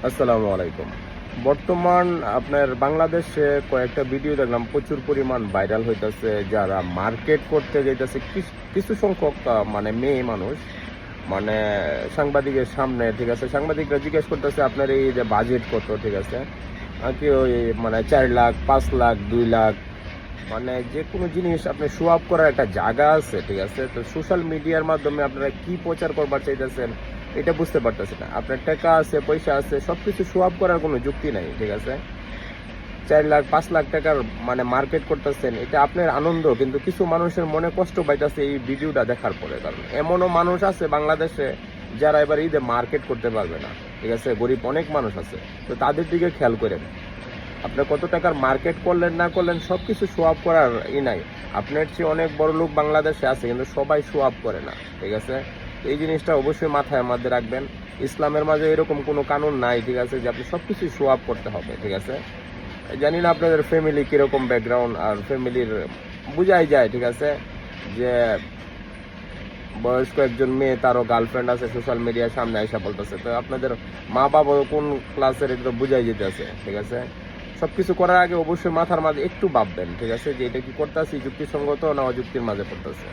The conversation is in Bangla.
আসসালামু আলাইকুম। বর্তমান আপনার বাংলাদেশে কয়েকটা ভিডিও দেখলাম প্রচুর পরিমাণ ভাইরাল হইতাছে, যারা মার্কেট করতে যাইতেছে কিছু সংখ্যক মানে মেয়ে মানুষ, মানে সাংবাদিকের সামনে, ঠিক আছে, সাংবাদিকরা জিজ্ঞেস করতেছে আপনার এই যে বাজেট কত, ঠিক আছে, কি ওই মানে 4 লাখ, 5 লাখ, 2 লাখ, মানে যে কোনো জিনিস আপনি শো আপ করার একটা জায়গা আছে, ঠিক আছে। তো সোশ্যাল মিডিয়ার মাধ্যমে আপনারা কি প্রচার করবার চাইতেছেন এটা বুঝতে পারতেছি না। আপনার টাকা আছে, পয়সা আছে, সবকিছু শো আপ করার কোনো যুক্তি নাই, ঠিক আছে। 4 লাখ, 5 লাখ টাকার মানে মার্কেট করতেছেন, এটা আপনার আনন্দ, কিন্তু কিছু মানুষের মনে কষ্ট পাইতেছে এই ভিডিওটা দেখার পরে। কারণ এমনও মানুষ আছে বাংলাদেশে যারা এবার ঈদে মার্কেট করতে পারবে না, ঠিক আছে, গরিব অনেক মানুষ আছে। তো তাদের দিকে খেয়াল করেন, আপনি কত টাকার মার্কেট করলেন না করলেন সবকিছু শো আপ করার নাই। আপনার চেয়ে অনেক বড় লোক বাংলাদেশে আছে, কিন্তু সবাই শো আপ করে না, ঠিক আছে। এই জিনিসটা অবশ্যই মাথায় মধ্যে রাখবেন। ইসলামের মাঝে এরকম কোনো কানুন নাই, ঠিক আছে, যে আপনি সবকিছু শো আপ করতে হবে, ঠিক আছে। জানি না আপনাদের ফ্যামিলি কিরকম ব্যাকগ্রাউন্ড, আর ফ্যামিলির বুঝাই যায়, ঠিক আছে, যে বয়স্ক একজন মেয়ে, তারও গার্লফ্রেন্ড আছে, সোশ্যাল মিডিয়ার সামনে আইসা বলতেছে। তো আপনাদের মা বাবা কোন ক্লাসের, এটা বুঝাই যেতে আছে, ঠিক আছে। সবকিছু করার আগে অবশ্যই মাথার মাঝে একটু ভাববেন, ঠিক আছে, যে এটা কি করতেছি যুক্তিসঙ্গত না অযুক্তির মাঝে পড়তেছে।